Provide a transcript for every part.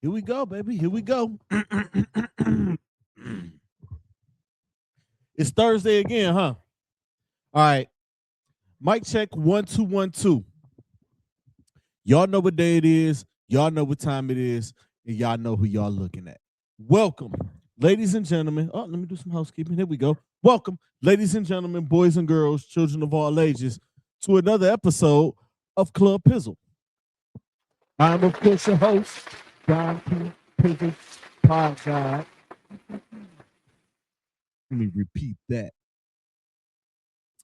Here we go, baby. Here we go. It's Thursday again, huh? All right. Mic check 1 2 1 2. Y'all know what day it is. Y'all know what time it is. And y'all know who y'all looking at. Welcome, ladies and gentlemen. Oh, let me do some housekeeping. Here we go. Welcome, ladies and gentlemen, boys and girls, children of all ages, to another episode of Club Pizzle. I'm, of course, your host, Don P. Pizzle Podcast. Let me repeat that.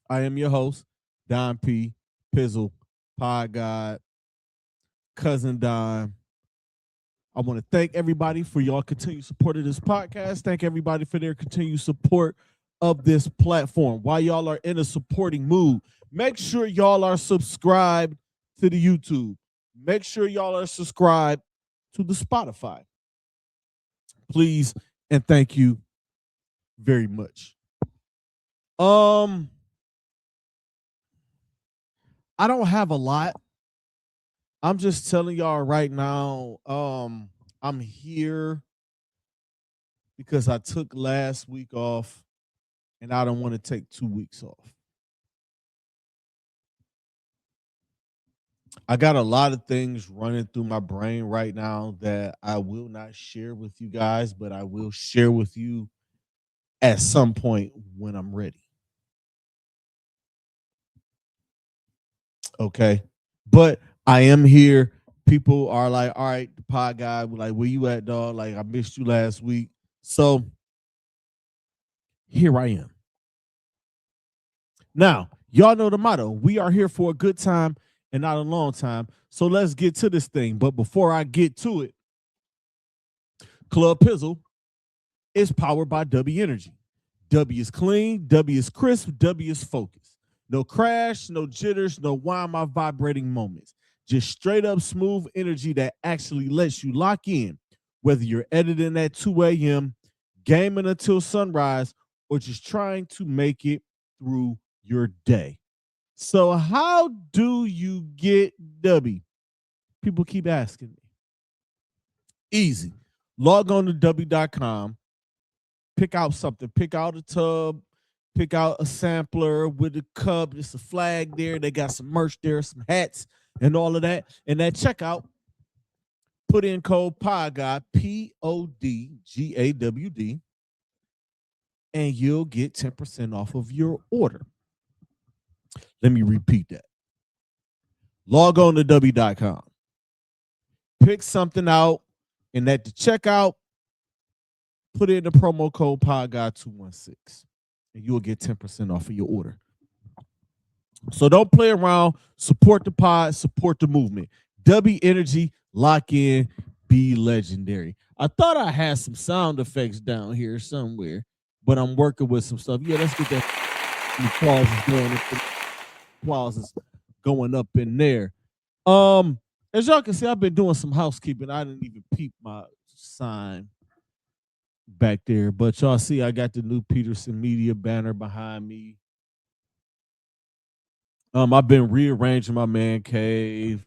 I am your host, Don P. Pizzle, Pod God, Cousin Don. I want to thank everybody for y'all continued support of this podcast. Thank everybody for their continued support of this platform. While y'all are in a supporting mood, make sure y'all are subscribed to the YouTube. Make sure y'all are subscribed to the Spotify. Please and thank you very much. I don't have a lot. I'm just telling y'all right now, I'm here because I took last week off and I don't want to take 2 weeks off. I got a lot of things running through my brain right now that I will not share with you guys, but I will share with you at some point when I'm ready. Okay. But I am here. People are like, all right, the pod guy, like, where you at, dog? Like, I missed you last week. So here I am. Now, y'all know the motto. We are here for a good time and not a long time. So let's get to this thing. But before I get to it, Club Pizzle is powered by W Energy. W is clean, W is crisp, W is focused. No crash, no jitters, no why am I vibrating moments. Just straight up smooth energy that actually lets you lock in, whether you're editing at 2 a.m., gaming until sunrise, or just trying to make it through your day. So how do you get W? People keep asking me. Easy. Log on to W.com, pick out something, pick out a tub, pick out a sampler with a cup. There's a flag there. They got some merch there, some hats, and all of that. And at checkout, put in code PODGAWD, PODGAWD, and you'll get 10% off of your order. Let me repeat that. Log on to W.com. Pick something out, and at the checkout, put in the promo code PODGAWD216, and you'll get 10% off of your order. So don't play around. Support the pod. Support the movement. W Energy, lock in, be legendary. I thought I had some sound effects down here somewhere, but I'm working with some stuff. Yeah, let's get that applauses going up in there. As y'all can see, I've been doing some housekeeping. I didn't even peep my sign back there, but y'all see I got the new Peterson Media banner behind me. I've been rearranging my man cave,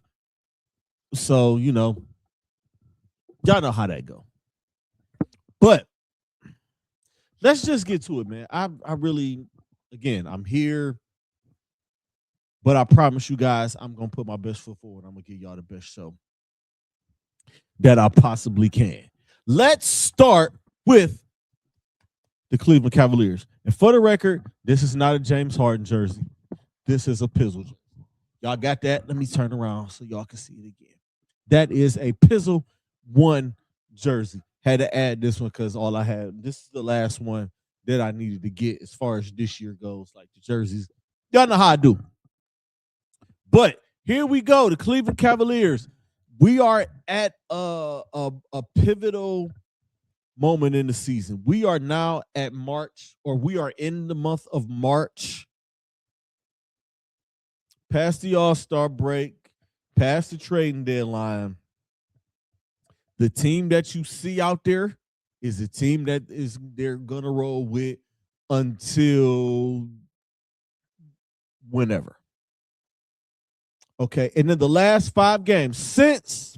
so y'all know how that go. But let's just get to it, man. I really, again, I'm here, but I promise you guys, I'm gonna put my best foot forward. I'm gonna give y'all the best show that I possibly can. Let's start with the Cleveland Cavaliers. And for the record, this is not a James Harden jersey. This is a Pizzle jersey. Y'all got that? Let me turn around so y'all can see it again. That is a Pizzle 1 jersey. Had to add this one because all I had, this is the last one that I needed to get as far as this year goes, like the jerseys. Y'all know how I do. But here we go, the Cleveland Cavaliers. We are at a pivotal moment in the season. We are now at March, or we are in the month of March, past the All-Star break, past the trading deadline. The team that you see out there is a team that they're gonna roll with until whenever. Okay, and in the last 5 games since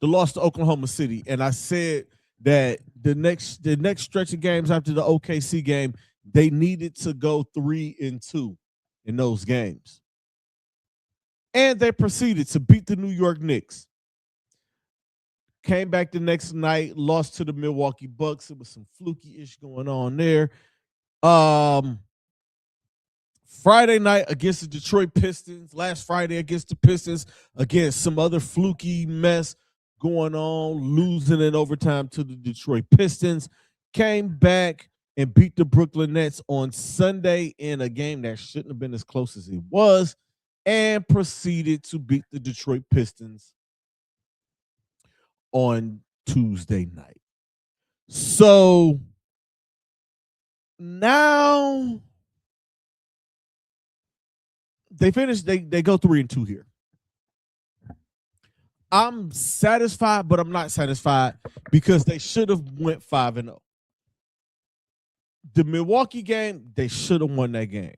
the loss to Oklahoma City, and I said that the next stretch of games after the OKC game, they needed to go 3-2 in those games. And they proceeded to beat the New York Knicks. Came back the next night, lost to the Milwaukee Bucks. It was some fluky-ish going on there. Friday night against the Detroit Pistons. Last Friday against the Pistons. Again, some other fluky mess going on, losing in overtime to the Detroit Pistons. Came back and beat the Brooklyn Nets on Sunday in a game that shouldn't have been as close as it was, and proceeded to beat the Detroit Pistons on Tuesday night. So now they finish, they go 3-2 here. I'm satisfied, but I'm not satisfied because they should have went 5-0. The Milwaukee game, they should have won that game.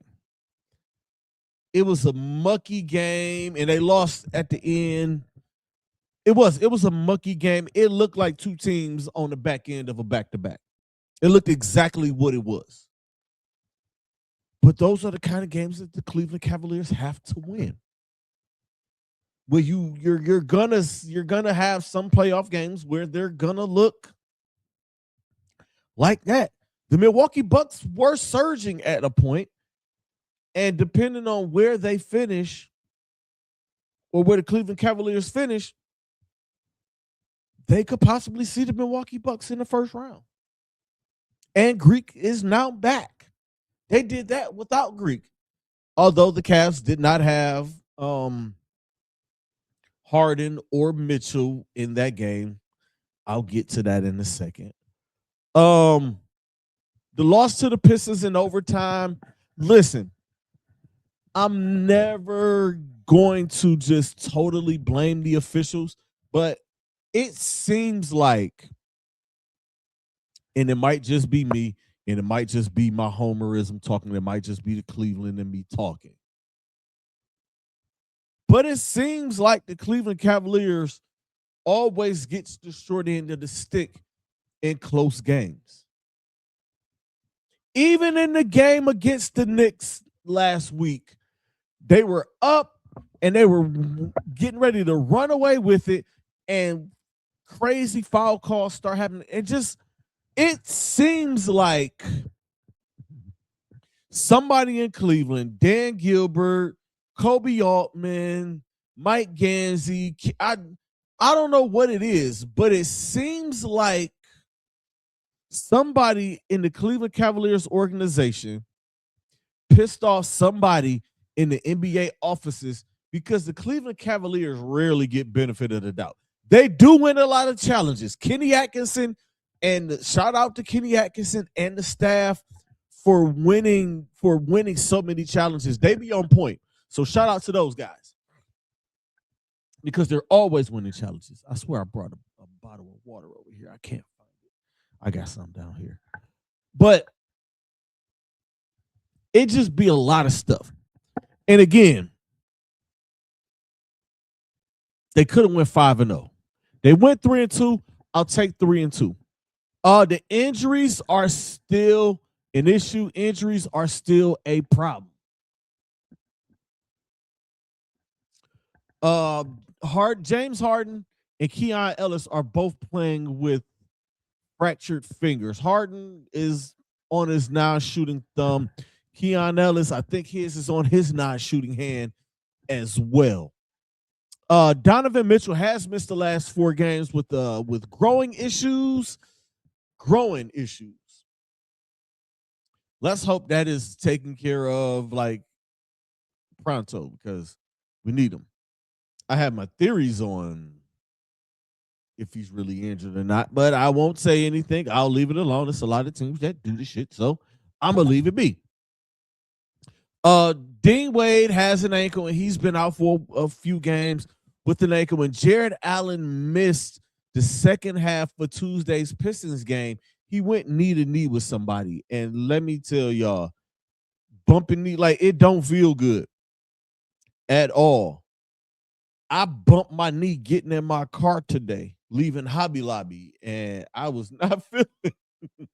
It was a mucky game, and they lost at the end. It was a mucky game. It looked like two teams on the back end of a back-to-back. It looked exactly what it was. But those are the kind of games that the Cleveland Cavaliers have to win. Where you're gonna have some playoff games where they're gonna look like that. The Milwaukee Bucks were surging at a point, and depending on where they finish or where the Cleveland Cavaliers finish, they could possibly see the Milwaukee Bucks in the first round. And Greek is now back. They did that without Greek. Although the Cavs did not have Harden or Mitchell in that game. I'll get to that in a second. The loss to the Pistons in overtime. Listen, I'm never going to just totally blame the officials, but it seems like, and it might just be me, and it might just be my homerism talking, it might just be the Cleveland and me talking. But it seems like the Cleveland Cavaliers always gets the short end of the stick in close games. Even in the game against the Knicks last week, they were up and they were getting ready to run away with it, and crazy foul calls start happening. It seems like somebody in Cleveland, Dan Gilbert, Kobe Altman, Mike Gansey, I don't know what it is, but it seems like somebody in the Cleveland Cavaliers organization pissed off somebody in the NBA offices, because the Cleveland Cavaliers rarely get benefit of the doubt. They do win a lot of challenges. Kenny Atkinson, and shout out to Kenny Atkinson and the staff for winning so many challenges. They be on point. So shout out to those guys, because they're always winning challenges. I swear I brought a bottle of water over here. I can't find it. I got some down here. But it just be a lot of stuff. And again, they could have went 5-0. They went 3-2. I'll take 3-2. The injuries are still an issue. Injuries are still a problem. James Harden and Keon Ellis are both playing with fractured fingers. Harden is on his non-shooting thumb. Keon Ellis, I think his is on his non-shooting hand as well. Donovan Mitchell has missed the last 4 games with growing issues. Let's hope that is taken care of like pronto, because we need him. I have my theories on if he's really injured or not, but I won't say anything. I'll leave it alone. There's a lot of teams that do this shit, so I'm gonna leave it be. Dean Wade has an ankle, and he's been out for a few games with an ankle. When Jared Allen missed the second half of Tuesday's Pistons game, he went knee to knee with somebody, and let me tell y'all, bumping knee, like, it don't feel good at all. I bumped my knee getting in my car today, leaving Hobby Lobby, and I was not feeling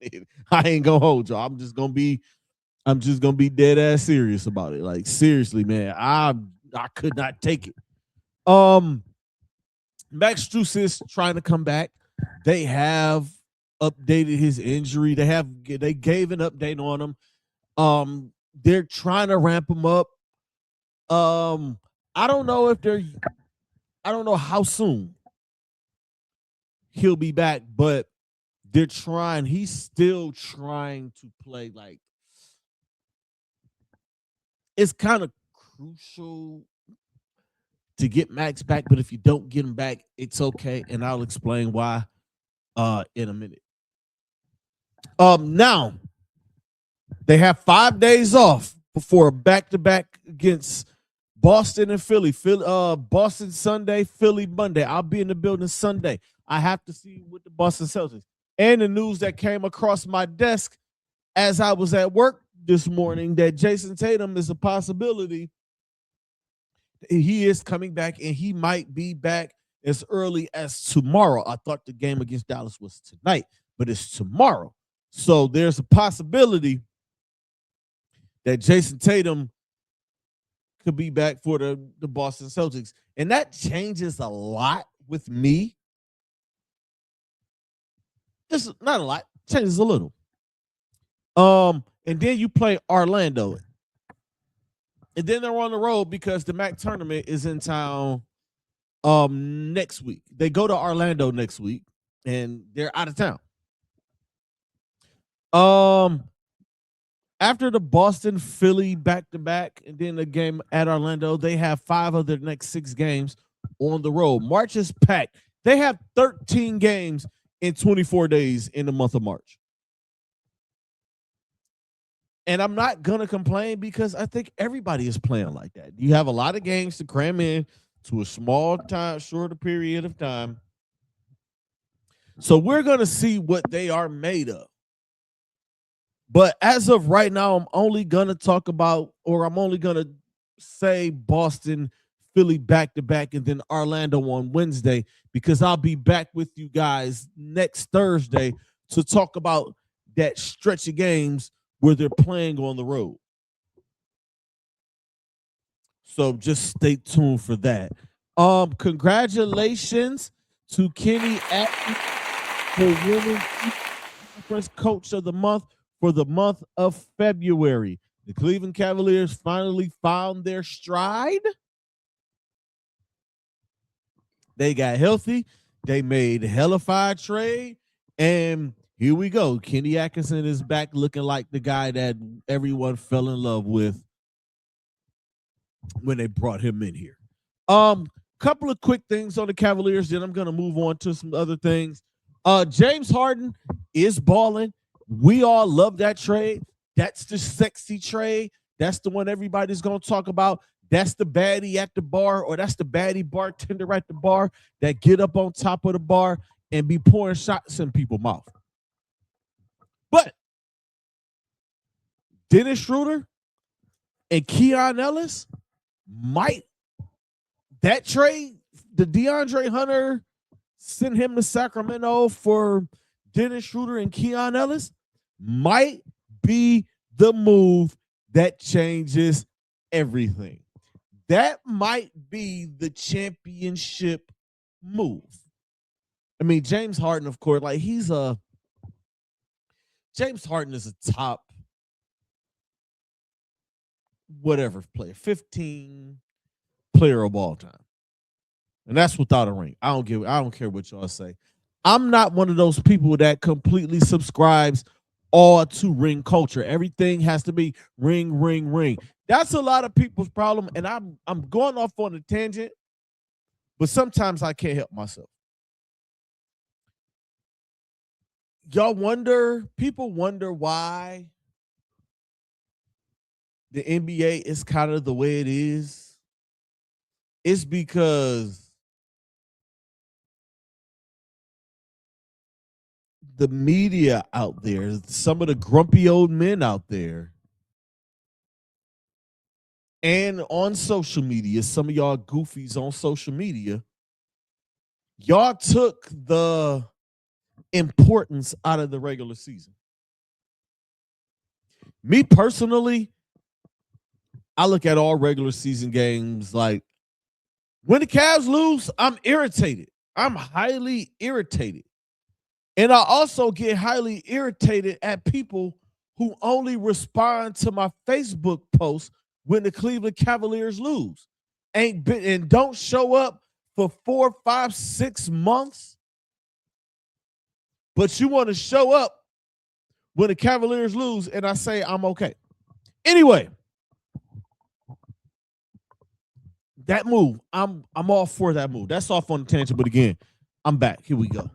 it. I ain't gonna hold y'all. I'm just gonna be dead ass serious about it. Like seriously, man. I could not take it. Max Strus is trying to come back. They have updated his injury. They gave an update on him. They're trying to ramp him up. I don't know if they're I don't know how soon he'll be back, but they're trying. He's still trying to play. Like it's kind of crucial to get Max back, but if you don't get him back, it's okay, and I'll explain why in a minute. Now they have 5 days off before a back-to-back against Boston and Philly. Boston Sunday, Philly Monday. I'll be in the building Sunday. I have to see with the Boston Celtics. And the news that came across my desk as I was at work this morning that Jason Tatum is a possibility. He is coming back, and he might be back as early as tomorrow. I thought the game against Dallas was tonight, but it's tomorrow. So there's a possibility that Jason Tatum could be back for the Boston Celtics. And that changes a lot with me. Just not a lot, changes a little. And then you play Orlando. And then they're on the road because the MAC tournament is in town next week. They go to Orlando next week, and they're out of town. After the Boston Philly back-to-back and then the game at Orlando, they have 5 of their next 6 games on the road. March is packed. They have 13 games in 24 days in the month of March. And I'm not going to complain because I think everybody is playing like that. You have a lot of games to cram in to a shorter period of time. So we're going to see what they are made of. But as of right now, I'm only going to say Boston, Philly back-to-back, and then Orlando on Wednesday, because I'll be back with you guys next Thursday to talk about that stretch of games where they're playing on the road. So just stay tuned for that. Congratulations to Kenny Atkinson for winning Conference Coach of the Month for the month of February. The Cleveland Cavaliers finally found their stride. They got healthy. They made a hellified trade. And here we go. Kenny Atkinson is back looking like the guy that everyone fell in love with when they brought him in here. Couple of quick things on the Cavaliers, then I'm going to move on to some other things. James Harden is balling. We all love that trade. That's the sexy trade. That's the one everybody's going to talk about. That's the baddie at the bar, or that's the baddie bartender at the bar that get up on top of the bar and be pouring shots in people's mouth. But Dennis Schroeder and Keon Ellis that trade, the DeAndre Hunter sent him to Sacramento for Dennis Schroeder and Keon Ellis, might be the move that changes everything. That might be the championship move. I mean, James Harden, of course, like James Harden is a top whatever player, 15 player of all time. And that's without a ring. I don't care what y'all say. I'm not one of those people that completely subscribes all to ring culture. Everything has to be ring, ring, ring. That's a lot of people's problem. And I'm going off on a tangent, but sometimes I can't help myself. People wonder why the NBA is kind of the way it is. It's because the media out there, some of the grumpy old men out there, and on social media, some of y'all goofies on social media, y'all took the importance out of the regular season. Me personally, I look at all regular season games like when the Cavs lose, I'm irritated. I'm highly irritated. And I also get highly irritated at people who only respond to my Facebook posts when the Cleveland Cavaliers lose. And don't show up for 4, 5, 6 months. But you want to show up when the Cavaliers lose, and I say I'm okay. Anyway, that move, I'm all for that move. That's off on the tangent, but again, I'm back. Here we go.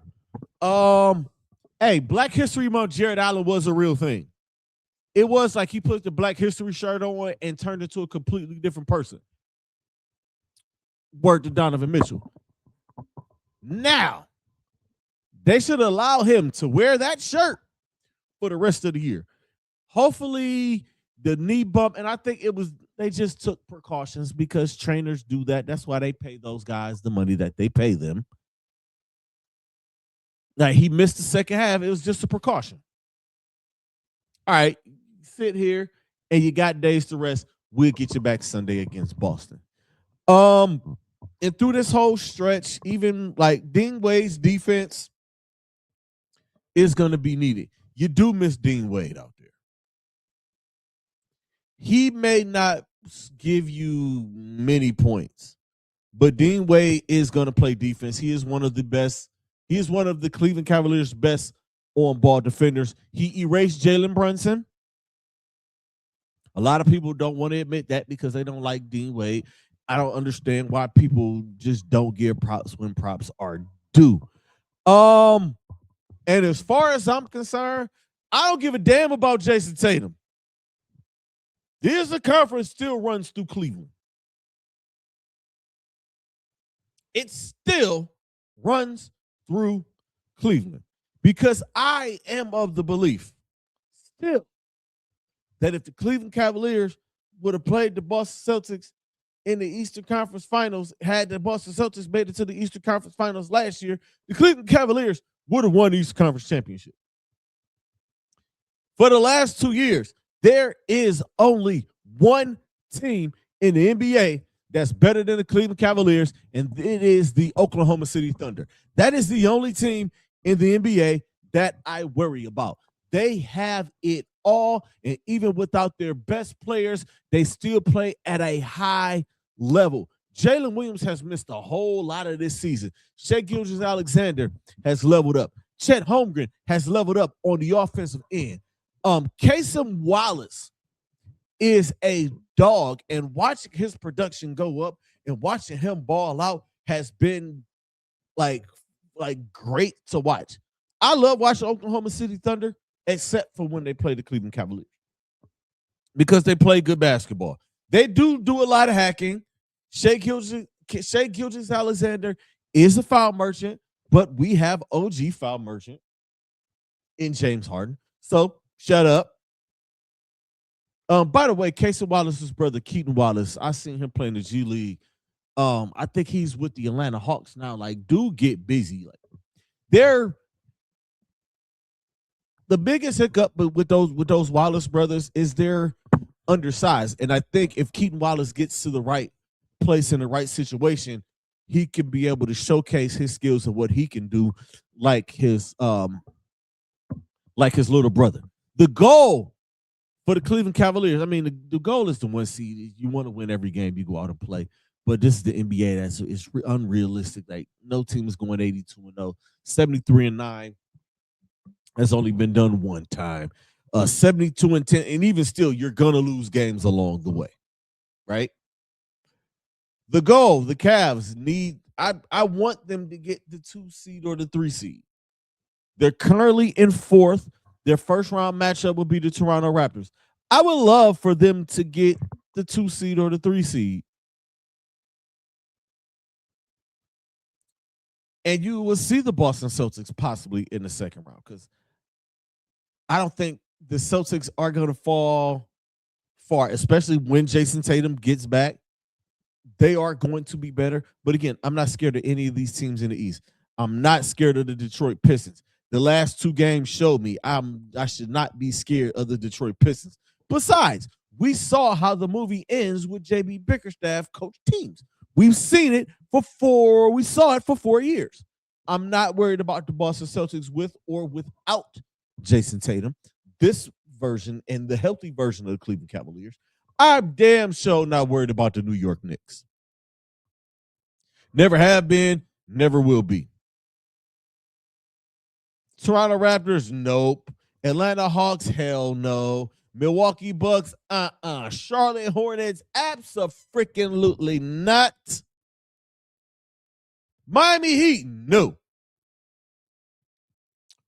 Hey, Black History Month, Jared Allen was a real thing. It was like he put the Black History shirt on and turned into a completely different person. Word to Donovan Mitchell. Now, they should allow him to wear that shirt for the rest of the year. Hopefully, the knee bump, and I think they just took precautions because trainers do that. That's why they pay those guys the money that they pay them. Now, he missed the second half. It was just a precaution. All right, sit here, and you got days to rest. We'll get you back Sunday against Boston. And through this whole stretch, even like Dean Wade's defense is going to be needed. You do miss Dean Wade out there. He may not give you many points, but Dean Wade is going to play defense. He is one of the best. He is one of the Cleveland Cavaliers' best on-ball defenders. He erased Jalen Brunson. A lot of people don't want to admit that because they don't like Dean Wade. I don't understand why people just don't give props when props are due. And as far as I'm concerned, I don't give a damn about Jason Tatum. This conference still runs through Cleveland. It still runs through Cleveland because I am of the belief still that if the Cleveland Cavaliers would have played the Boston Celtics in the Eastern Conference Finals, had the Boston Celtics made it to the Eastern Conference Finals last year, the Cleveland Cavaliers would have won the Eastern Conference Championship. For the last 2 years, there is only one team in the NBA that's better than the Cleveland Cavaliers, and it is the Oklahoma City Thunder. That is the only team in the NBA that I worry about. They have it all, and even without their best players, they still play at a high level. Jalen Williams has missed a whole lot of this season. Shai Gilgeous-Alexander has leveled up. Chet Holmgren has leveled up on the offensive end. Kasem Wallace is a dog, and watching his production go up and watching him ball out has been like great to watch. I love watching Oklahoma City Thunder, except for when they play the Cleveland Cavaliers, because they play good basketball. They do a lot of hacking. Shai Gilgeous-Alexander is a foul merchant, but we have OG foul merchant in James Harden. So shut up. By the way, Casey Wallace's brother, Keaton Wallace, I seen him playing the G League. I think he's with the Atlanta Hawks now. Like, dude, get busy. Like, they're the biggest hiccup with those Wallace brothers is they're undersized. And I think if Keaton Wallace gets to the right place in the right situation, he can be able to showcase his skills of what he can do, like his little brother. The goal for the Cleveland Cavaliers, I mean, the goal is the 1 seed. You want to win every game you go out and play. But this is the NBA. It's unrealistic. Like, no team is going 82-0. 73-9 has only been done one time. 72-10, and even still, you're gonna lose games along the way, right? The goal, the Cavs need. I want them to get the 2 seed or the 3 seed. They're currently in 4th. Their first round matchup will be the Toronto Raptors. I would love for them to get the 2 seed or the 3 seed. And you will see the Boston Celtics possibly in the second round, because I don't think the Celtics are going to fall far, especially when Jason Tatum gets back. They are going to be better. But again, I'm not scared of any of these teams in the East. I'm not scared of the Detroit Pistons. The last 2 games showed me I should not be scared of the Detroit Pistons. Besides, we saw how the movie ends with JB Bickerstaff coach teams. We've seen it we saw it for 4 years. I'm not worried about the Boston Celtics with or without Jason Tatum. This version and the healthy version of the Cleveland Cavaliers. I'm damn sure not worried about the New York Knicks. Never have been, never will be. Toronto Raptors, nope. Atlanta Hawks, hell no. Milwaukee Bucks, Charlotte Hornets, abso-freaking-lutely not. Miami Heat, no.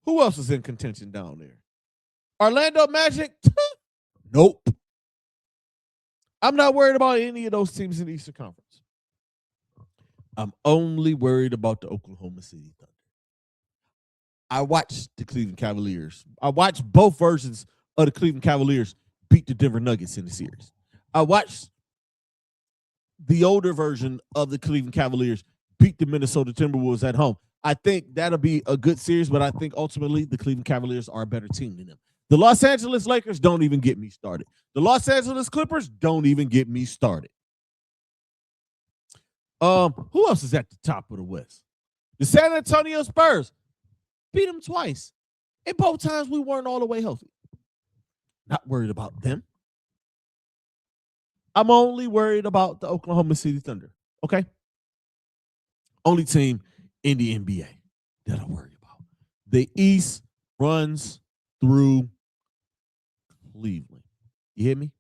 Who else is in contention down there? Orlando Magic, nope. I'm not worried about any of those teams in the Eastern Conference. I'm only worried about the Oklahoma City Thunder. I watched the Cleveland Cavaliers. I watched both versions of the Cleveland Cavaliers beat the Denver Nuggets in the series. I watched the older version of the Cleveland Cavaliers beat the Minnesota Timberwolves at home. I think that'll be a good series, but I think ultimately the Cleveland Cavaliers are a better team than them. The Los Angeles Lakers don't even get me started. The Los Angeles Clippers don't even get me started. Who else is at the top of the West? The San Antonio Spurs beat them twice. And both times we weren't all the way healthy. Not worried about them. I'm only worried about the Oklahoma City Thunder. Okay? Only team in the NBA that I worry about. The East runs through Cleveland. You hear me?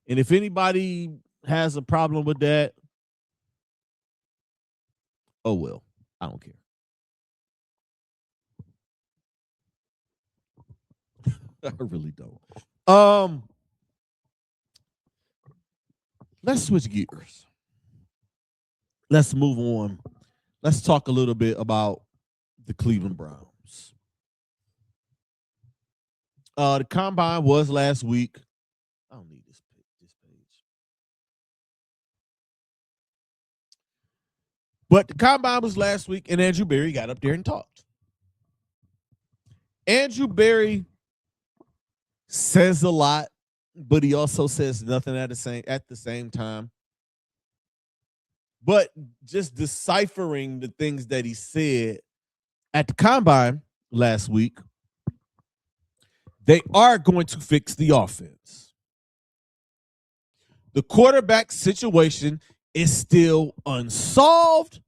And if anybody has a problem with that, oh well. I don't care. I really don't. Let's switch gears. Let's move on. Let's talk a little bit about the Cleveland Browns. The combine was last week. I don't need this page. But the combine was last week, and Andrew Berry got up there and talked. Andrew Berry says a lot, but he also says nothing at the same time. But just deciphering the things that he said at the combine last week, they are going to fix the offense. The quarterback situation is still unsolved.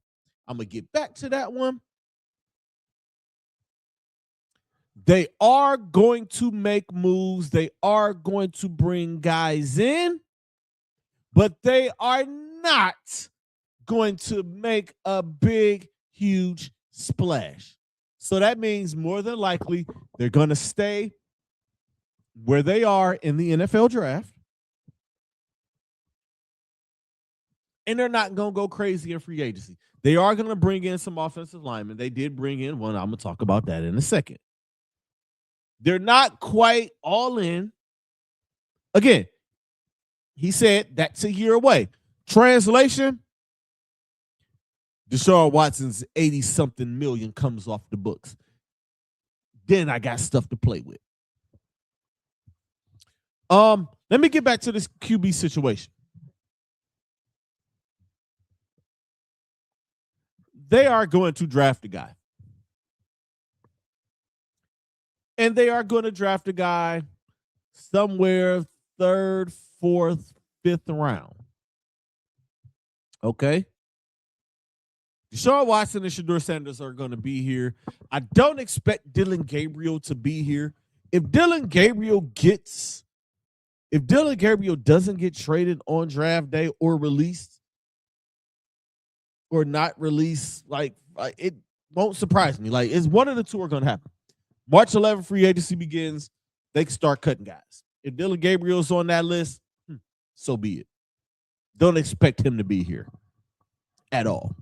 I'm going to get back to that one. They are going to make moves. They are going to bring guys in, but they are not going to make a big, huge splash. So that means more than likely they're going to stay where they are in the NFL draft. And they're not going to go crazy in free agency. They are going to bring in some offensive linemen. They did bring in one. I'm going to talk about that in a second. They're not quite all in. Again, he said that's a year away. Translation, Deshaun Watson's 80-something million comes off the books. Then I got stuff to play with. Let me get back to this QB situation. They are going to draft a guy. And they are going to draft a guy somewhere 3rd, 4th, 5th round. Okay? Deshaun Watson and Shedeur Sanders are going to be here. I don't expect Dylan Gabriel to be here. If Dylan Gabriel doesn't get traded on draft day or released or not released, like it won't surprise me. Like, it's one of the two are going to happen. March 11th, free agency begins. They can start cutting guys. If Dylan Gabriel's on that list, so be it. Don't expect him to be here at all.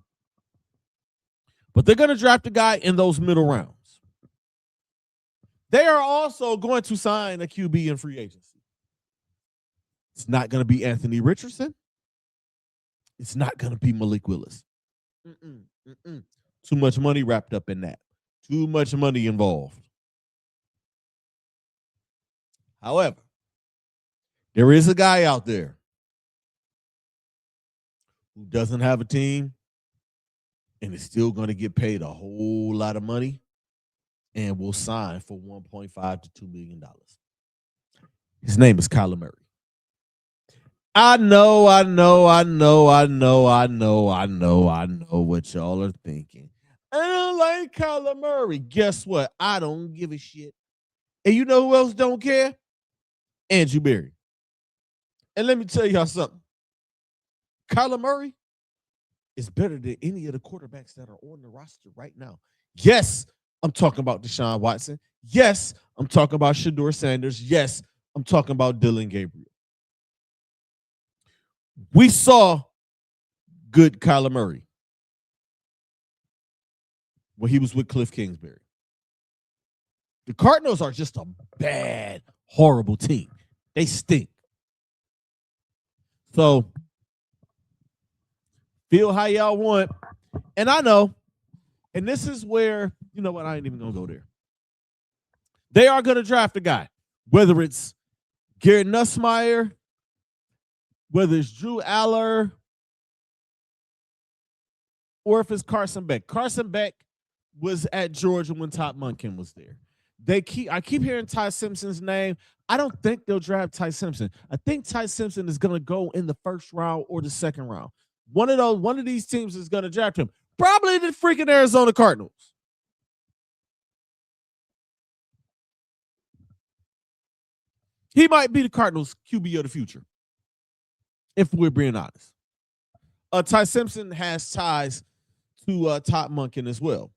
But they're going to draft a guy in those middle rounds. They are also going to sign a QB in free agency. It's not going to be Anthony Richardson. It's not going to be Malik Willis. Too much money wrapped up in that. Too much money involved. However, there is a guy out there who doesn't have a team and is still going to get paid a whole lot of money and will sign for $1.5 to $2 million. His name is Kyler Murray. I know what y'all are thinking. I don't like Kyler Murray. Guess what? I don't give a shit. And you know who else don't care? Andrew Berry. And let me tell y'all something. Kyler Murray is better than any of the quarterbacks that are on the roster right now. Yes, I'm talking about Deshaun Watson. Yes, I'm talking about Shedeur Sanders. Yes, I'm talking about Dylan Gabriel. We saw good Kyler Murray when he was with Cliff Kingsbury. The Cardinals are just a bad, horrible team. They stink. So, feel how y'all want. And I know, and this is where, you know what, I ain't even going to go there. They are going to draft a guy, whether it's Garrett Nussmeier, whether it's Drew Aller, or if it's Carson Beck. Carson Beck was at Georgia when Todd Monken was there. I keep hearing Ty Simpson's name. I don't think they'll draft Ty Simpson. I think Ty Simpson is going to go in the first round or the second round. One of these teams is going to draft him. Probably the freaking Arizona Cardinals. He might be the Cardinals QB of the future, if we're being honest. Ty Simpson has ties to Todd Monken as well.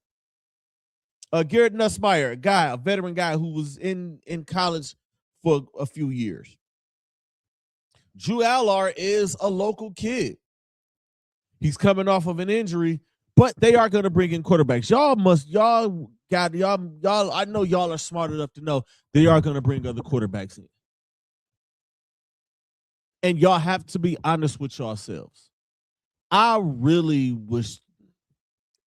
Garrett Nussmeier, a veteran guy who was in college for a few years. Drew Aller is a local kid. He's coming off of an injury, but they are going to bring in quarterbacks. I know y'all are smart enough to know they are going to bring other quarterbacks in. And y'all have to be honest with yourselves. I really wish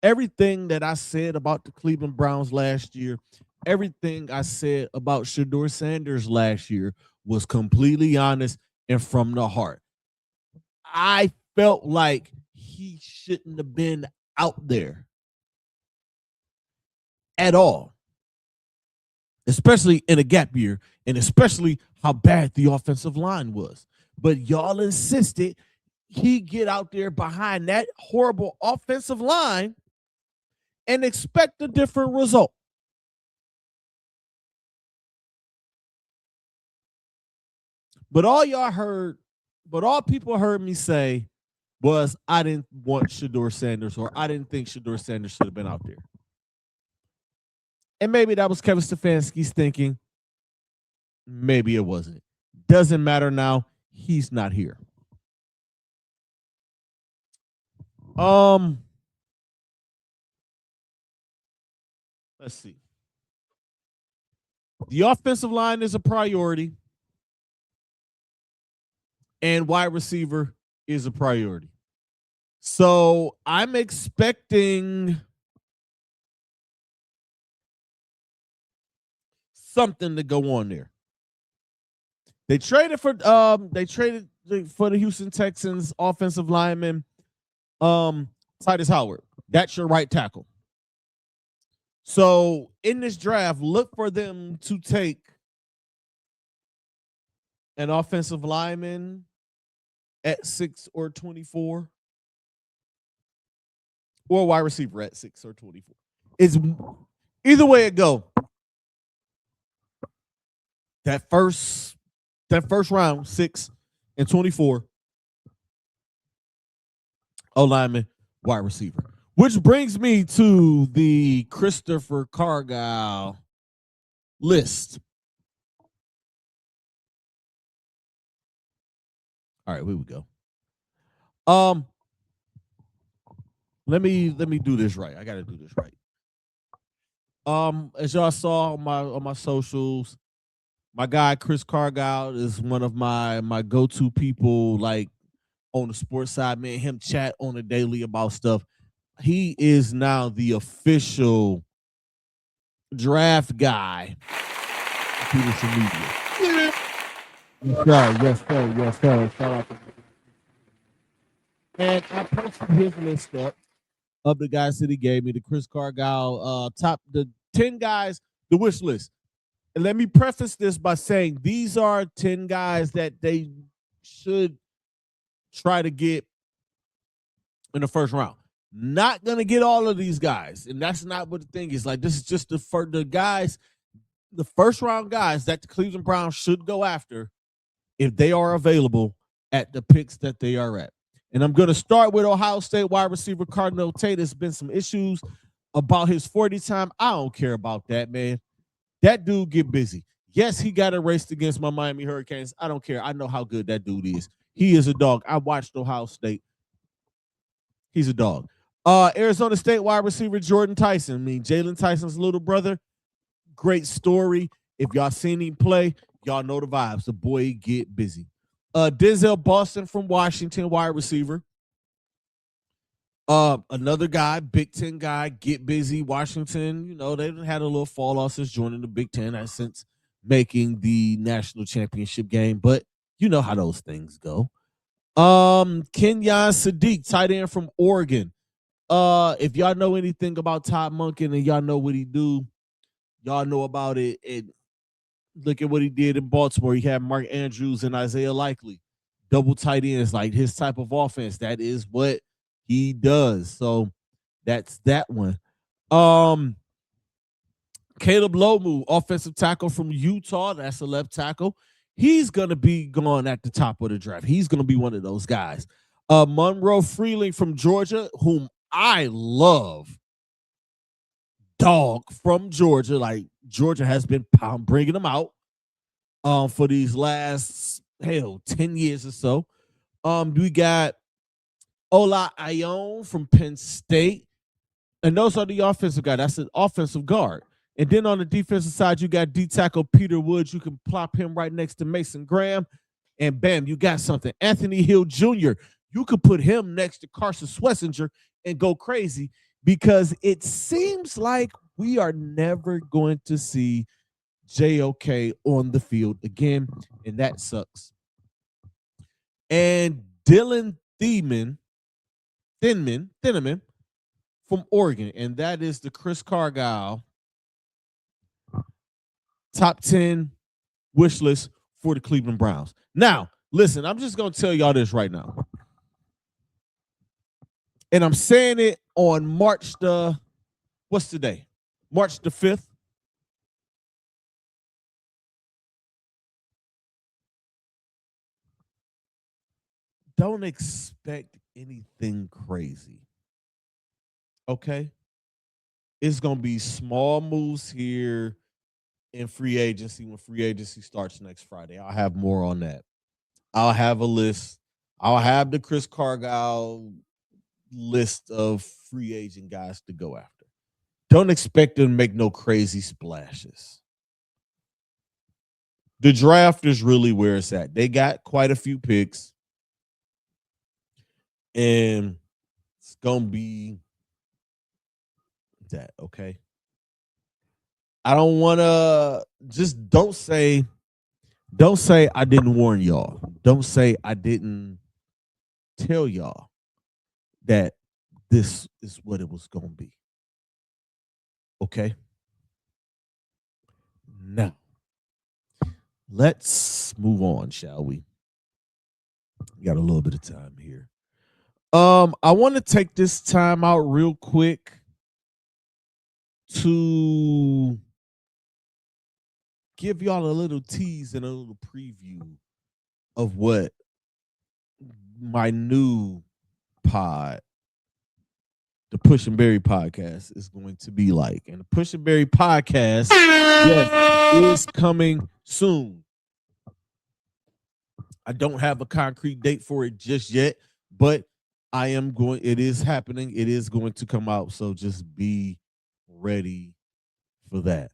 everything that I said about the Cleveland Browns last year, everything I said about Shedeur Sanders last year was completely honest and from the heart. I felt like he shouldn't have been out there at all, especially in a gap year, and especially how bad the offensive line was. But y'all insisted he get out there behind that horrible offensive line and expect a different result. But all people heard me say was I didn't want Shedeur Sanders, or I didn't think Shedeur Sanders should have been out there. And maybe that was Kevin Stefanski's thinking. Maybe it wasn't. Doesn't matter now. He's not here. Let's see. The offensive line is a priority, and wide receiver is a priority. So I'm expecting something to go on there. They traded for the Houston Texans offensive lineman, Titus Howard. That's your right tackle. So in this draft, look for them to take an offensive lineman at 6 or 24, or a wide receiver at 6 or 24. It's either way it go. That first round, 6 and 24, O-lineman, wide receiver. Which brings me to the Christopher Cargile list. All right, here we go. Let me do this right. I got to do this right. As y'all saw on my socials, My guy Chris Cargile is one of my go-to people, like on the sports side. Man, him chat on a daily about stuff. He is now the official draft guy for Peterson Media. Yes, sir. Yes, sir. Shout out to and I posted his list up of the guys that he gave me, the Chris Cargile top, the 10 guys, the wish list. And let me preface this by saying these are 10 guys that they should try to get in the first round. Not gonna get all of these guys, and that's not what the thing is. Like, this is just the guys, the first round guys that the Cleveland Browns should go after if they are available at the picks that they are at. And I'm gonna start with Ohio State wide receiver Cardinal Tate. There's been some issues about his 40 time. I don't care about that, man. That dude get busy. Yes, he got erased against my Miami Hurricanes. I don't care. I know how good that dude is. He is a dog. I watched Ohio State. He's a dog. Arizona State wide receiver Jordan Tyson. I mean, Jalen Tyson's little brother. Great story. If y'all seen him play, y'all know the vibes. The boy get busy. Denzel Boston from Washington, wide receiver. Another guy, Big Ten guy, get busy. Washington, you know, they've had a little fall off since joining the Big Ten, since making the national championship game. But you know how those things go. Kenyon Sadiq, tight end from Oregon. If y'all know anything about Todd Monken and y'all know what he do, y'all know about it. And look at what he did in Baltimore. He had Mark Andrews and Isaiah Likely, double tight ends, like his type of offense. That is what he does. So that's that one. Caleb Lomu, offensive tackle from Utah. That's a left tackle. He's going to be going at the top of the draft. He's going to be one of those guys. Monroe Freeling from Georgia, whom I love. Dog from Georgia. Like, Georgia has been bringing him out for these last, 10 years or so. We got Ola Ayon from Penn State. And those are the offensive guys. That's an offensive guard. And then on the defensive side, you got D-tackle Peter Woods. You can plop him right next to Mason Graham. And bam, you got something. Anthony Hill Jr., you could put him next to Carson Schlesinger and go crazy, because it seems like we are never going to see JOK on the field again, and that sucks. And Dylan Thieneman from Oregon, and that is the Chris Cargile top 10 wish list for the Cleveland Browns. Now, listen, I'm just going to tell y'all this right now. And I'm saying it on March the, what's today? March the 5th. Don't expect anything crazy. Okay? It's going to be small moves here in free agency when free agency starts next Friday. I'll have more on that. I'll have a list. I'll have the Chris Cargile list of free agent guys to go after. Don't expect them to make no crazy splashes. The draft is really where it's at. They got quite a few picks, and it's gonna be that, okay? I don't want to, just don't say I didn't warn y'all. Don't say I didn't tell y'all that this is what it was going to be. Okay? Now, let's move on, shall we? We got a little bit of time here. I want to take this time out real quick to give y'all a little tease and a little preview of what my new pod, the Push and Berry podcast, is going to be like. And the Push and Berry podcast, yes, is coming soon. I don't have a concrete date for it just yet, but it is happening. It is going to come out. So just be ready for that.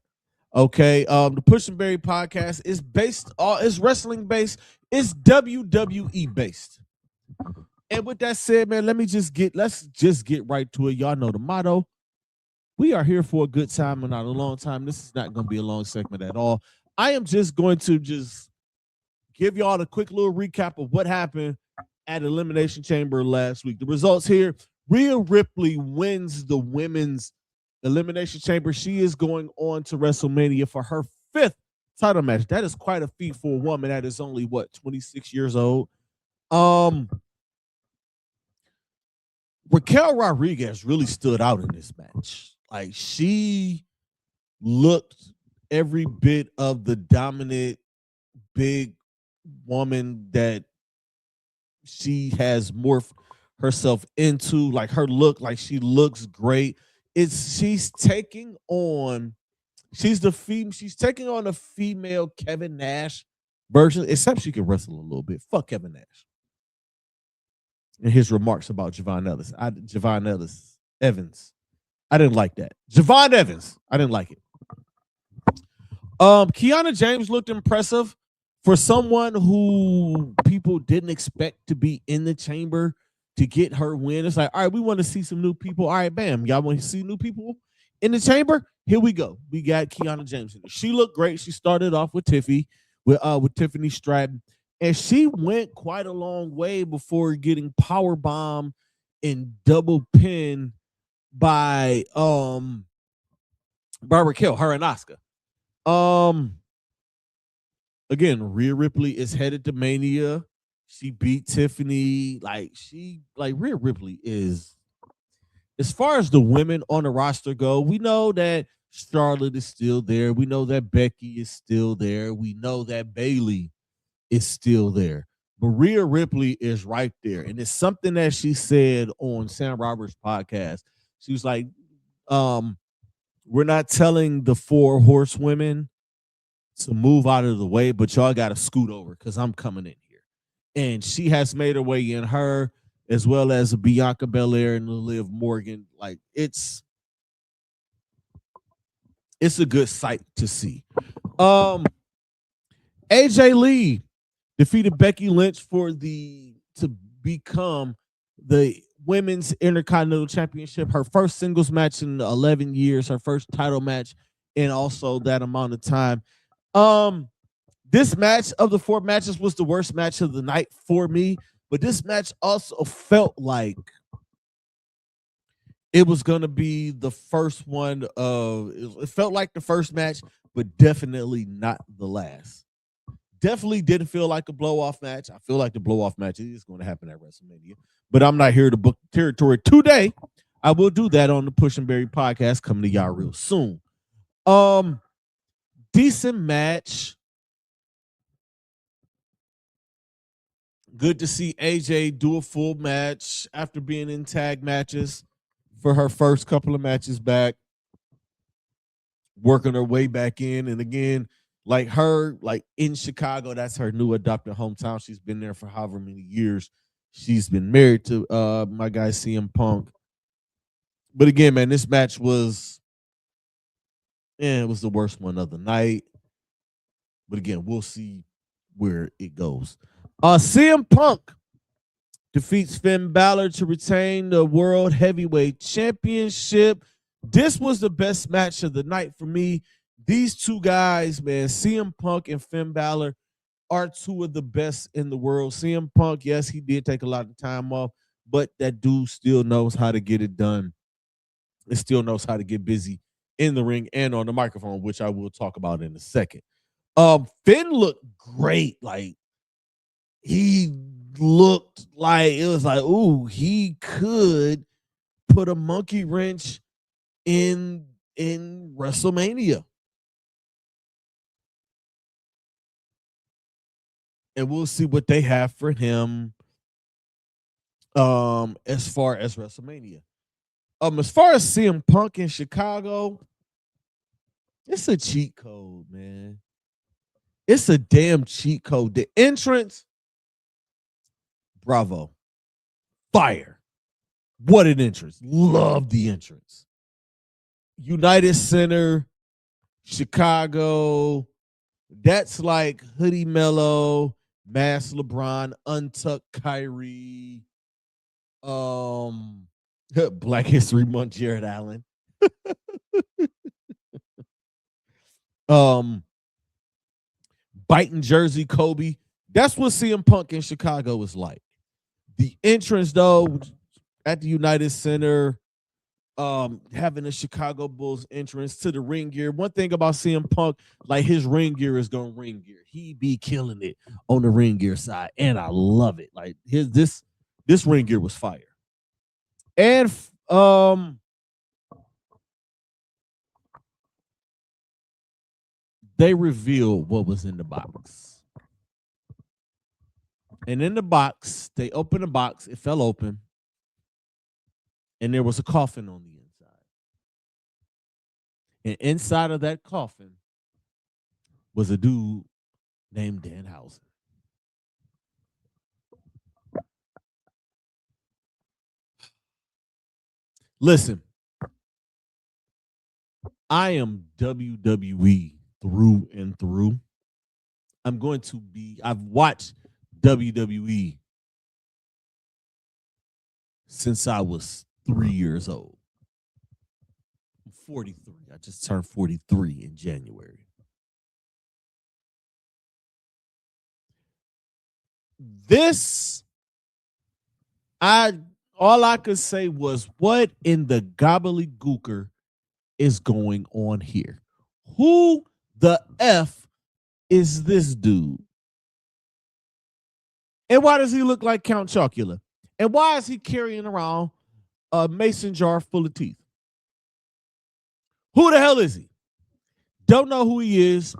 Okay. The Push and Berry podcast is it's wrestling based, it's WWE based. And with that said, man, let's just get right to it. Y'all know the motto. We are here for a good time and not a long time. This is not going to be a long segment at all. I am just going to give y'all a quick little recap of what happened at Elimination Chamber last week. The results here: Rhea Ripley wins the women's Elimination Chamber. She is going on to WrestleMania for her 5th title match. That is quite a feat for a woman that is only 26 years old. Raquel Rodriguez really stood out in this match. Like, she looked every bit of the dominant big woman that she has morphed herself into. Like, her look, like, she looks great. She's taking on a female Kevin Nash version, except she can wrestle a little bit. Fuck Kevin Nash and his remarks about Javon Evans. I didn't like that. Javon Evans. I didn't like it. Kiana James looked impressive for someone who people didn't expect to be in the chamber to get her win. It's like, all right, we want to see some new people. All right, bam. Y'all want to see new people in the chamber? Here we go. We got Kiana James in there. She looked great. She started off with Tiffany Stratton, and she went quite a long way before getting power bomb and double pin by Raquel, her and Asuka. Again, Rhea Ripley is headed to Mania. She beat Tiffany. Rhea Ripley is, as far as the women on the roster go, we know that Charlotte is still there. We know that Becky is still there. We know that Bayley is still there. But Rhea Ripley is right there. And it's something that she said on Sam Roberts' podcast. She was like, we're not telling the 4 horsewomen to move out of the way, but y'all got to scoot over because I'm coming in here. And she has made her way in, her as well as Bianca Belair and Liv Morgan. Like, it's a good sight to see. AJ Lee defeated Becky Lynch to become the Women's Intercontinental Championship, her first singles match in 11 years, her first title match in also that amount of time. This match of the 4 matches was the worst match of the night for me, but this match also felt like it was going to be the first one it felt like the first match, but definitely not the last. Definitely didn't feel like a blow-off match. I feel like the blow-off match is going to happen at WrestleMania, but I'm not here to book territory today. I will do that on the Push and Berry podcast coming to y'all real soon. Decent match. Good to see AJ do a full match after being in tag matches for her first couple of matches back, working her way back in. And again, like in Chicago, that's her new adopted hometown. She's been there for however many years. She's been married to my guy CM Punk. But again, man, this match was it was the worst one of the night. But again, we'll see where it goes. CM Punk defeats Finn Balor to retain the World Heavyweight Championship. This was the best match of the night for me. These two guys, man, CM Punk and Finn Balor, are 2 of the best in the world. CM Punk, yes, he did take a lot of time off, but that dude still knows how to get it done. It still knows how to get busy in the ring and on the microphone, which I will talk about in a second. Finn looked great. Like, he looked like it was like, ooh, he could put a monkey wrench in WrestleMania. And we'll see what they have for him as far as WrestleMania. As far as CM Punk in Chicago, it's a cheat code, man. It's a damn cheat code. The entrance, bravo. Fire. What an entrance. Love the entrance. United Center, Chicago. That's like Hoodie Mello, Mass LeBron, Untucked Kyrie, Black History Month, Jared Allen. Biting Jersey, Kobe. That's what CM Punk in Chicago is like. The entrance, though, at the United Center, having the Chicago Bulls entrance to the ring gear. One thing about CM Punk, like his ring gear is going ring gear. He be killing it on the ring gear side, and I love it. Like this ring gear was fire. And they revealed what was in the box. And in the box, they opened the box, it fell open, and there was a coffin on the inside. And inside of that coffin was a dude named Danhausen. Listen, I am WWE through and through. I've watched WWE since I was 3 years old. I'm 43. I just turned 43 in January. All I could say was, what in the gobbledygooker is going on here? Who the F is this dude? And why does he look like Count Chocula? And why is he carrying around a mason jar full of teeth? Who the hell is he? Don't know who he is,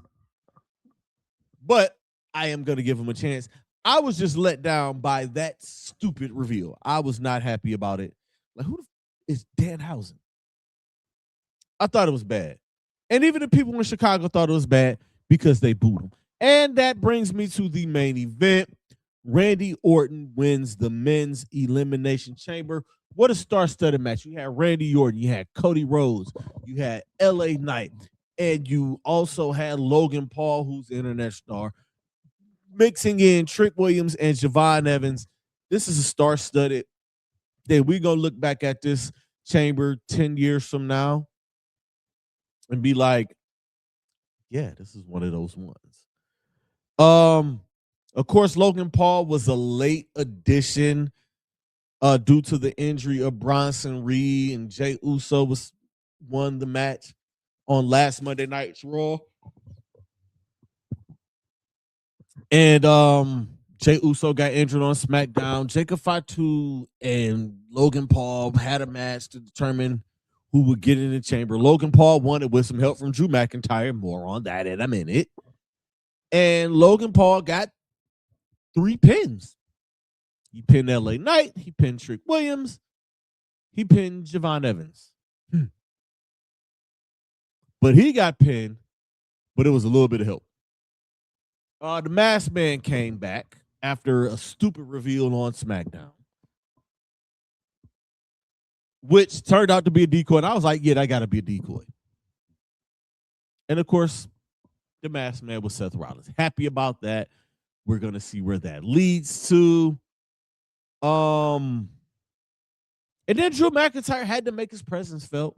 but I am going to give him a chance. I was just let down by that stupid reveal. I was not happy about it. Like, who the f is Danhausen? I thought it was bad. And even the people in Chicago thought it was bad because they booed him. And that brings me to the main event. Randy Orton wins the men's elimination chamber. What a star-studded match. You had Randy Orton, you had Cody Rhodes, you had LA Knight, and you also had Logan Paul, who's an internet star, mixing in Trick Williams and Javon Evans. This is a star-studded. Then we're going to look back at this chamber 10 years from now and be like, yeah, this is one of those ones. Of course, Logan Paul was a late addition due to the injury of Bronson Reed, and Jey Uso won the match on last Monday Night's Raw. And Jey Uso got injured on SmackDown. Jacob Fatu and Logan Paul had a match to determine who would get in the chamber. Logan Paul won it with some help from Drew McIntyre. More on that in a minute. And Logan Paul got 3 pins. He pinned LA Knight. He pinned Trick Williams. He pinned Javon Evans. But he got pinned, but it was a little bit of help. The Masked Man came back after a stupid reveal on SmackDown, which turned out to be a decoy. And I was like, yeah, that got to be a decoy. And of course, the Masked Man was Seth Rollins. Happy about that. We're going to see where that leads to. And then Drew McIntyre had to make his presence felt.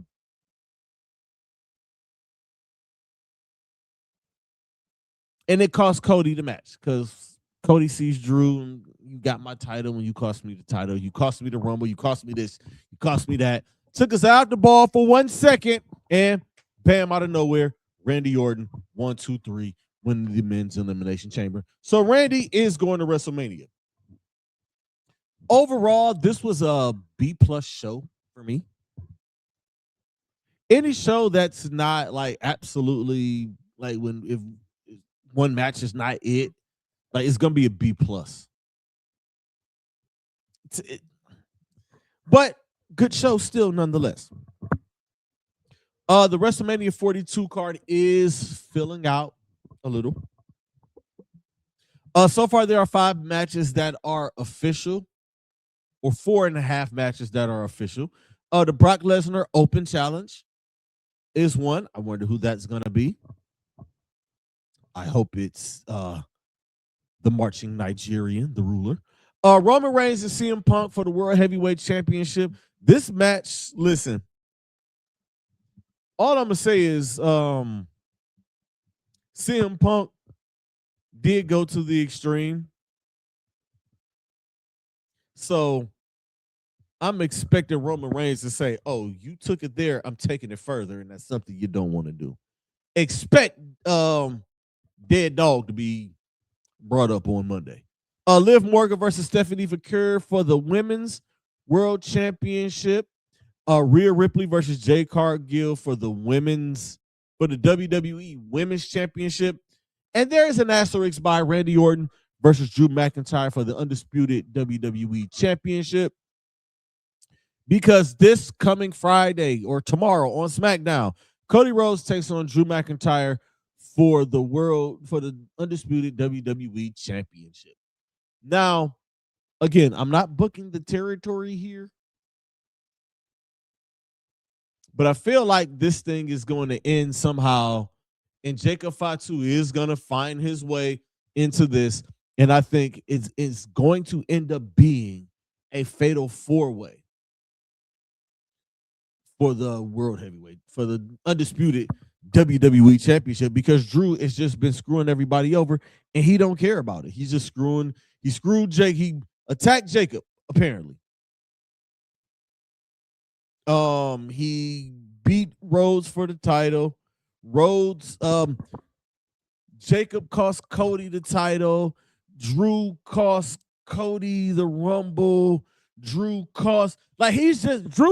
And it cost Cody the match because Cody sees Drew and you got my title and you cost me the title. You cost me the Rumble. You cost me this. You cost me that. Took us out the ball for 1 second and bam, out of nowhere, Randy Orton, 1, 2, 3, winning the men's elimination chamber. So Randy is going to WrestleMania. Overall, this was a B+ show for me. Any show that's not like absolutely like if one match is not it, like it's gonna be a B+. But good show still nonetheless. The WrestleMania 42 card is filling out a little. So far there are 5 matches that are official, or 4.5 matches that are official. The Brock Lesnar Open Challenge. is one. I wonder who that's gonna be. I hope it's the marching Nigerian, the ruler. Roman Reigns and CM Punk for the World Heavyweight Championship. This match, listen, all I'm gonna say is CM Punk did go to the extreme. So I'm expecting Roman Reigns to say, "Oh, you took it there, I'm taking it further," and that's something you don't want to do. Expect Dead Dog to be brought up on Monday. Liv Morgan versus Stephanie McCure for the Women's World Championship. Rhea Ripley versus Jade Cargill for the WWE Women's Championship. And there is an asterisk by Randy Orton versus Drew McIntyre for the undisputed WWE Championship. Because this coming Friday or tomorrow on SmackDown, Cody Rhodes takes on Drew McIntyre for the undisputed WWE Championship. Now, again, I'm not booking the territory here, but I feel like this thing is going to end somehow, and Jacob Fatu is going to find his way into this, and I think it's going to end up being a fatal four-way for the World Heavyweight, for the undisputed WWE Championship, because Drew has just been screwing everybody over, and he don't care about it. He's just screwing. He screwed Jake. He attacked Jacob, apparently. He beat Rhodes for the title. Jacob cost Cody the title. Drew cost Cody the Rumble. Drew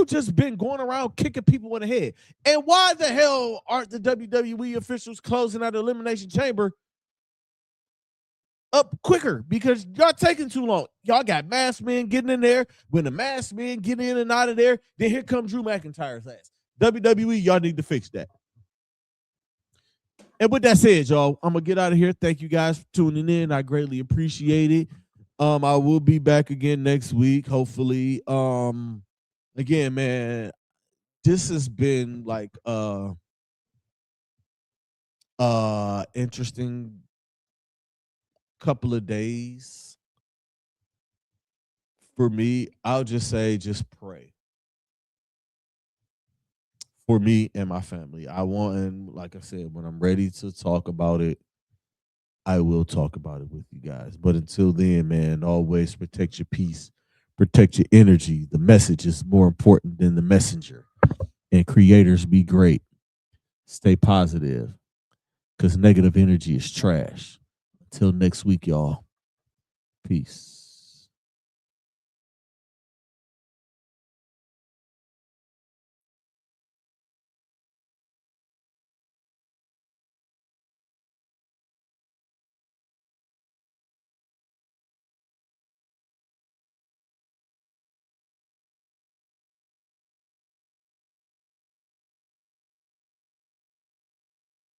just been going around kicking people in the head. And why the hell aren't the WWE officials closing out the Elimination Chamber up quicker? Because y'all taking too long. Y'all got masked men getting in there. When the masked men get in and out of there, then here comes Drew McIntyre's ass. WWE, y'all need to fix that. And with that said, y'all, I'm gonna get out of here. Thank you guys for tuning in. I greatly appreciate it. I will be back again next week, hopefully. Again, man, this has been like interesting couple of days for me. I'll just say, just pray for me and my family. And like I said, when I'm ready to talk about it, I will talk about it with you guys. But until then, man, always protect your peace, protect your energy. The message is more important than the messenger. And creators, be great. Stay positive, because negative energy is trash. Until next week, y'all. Peace.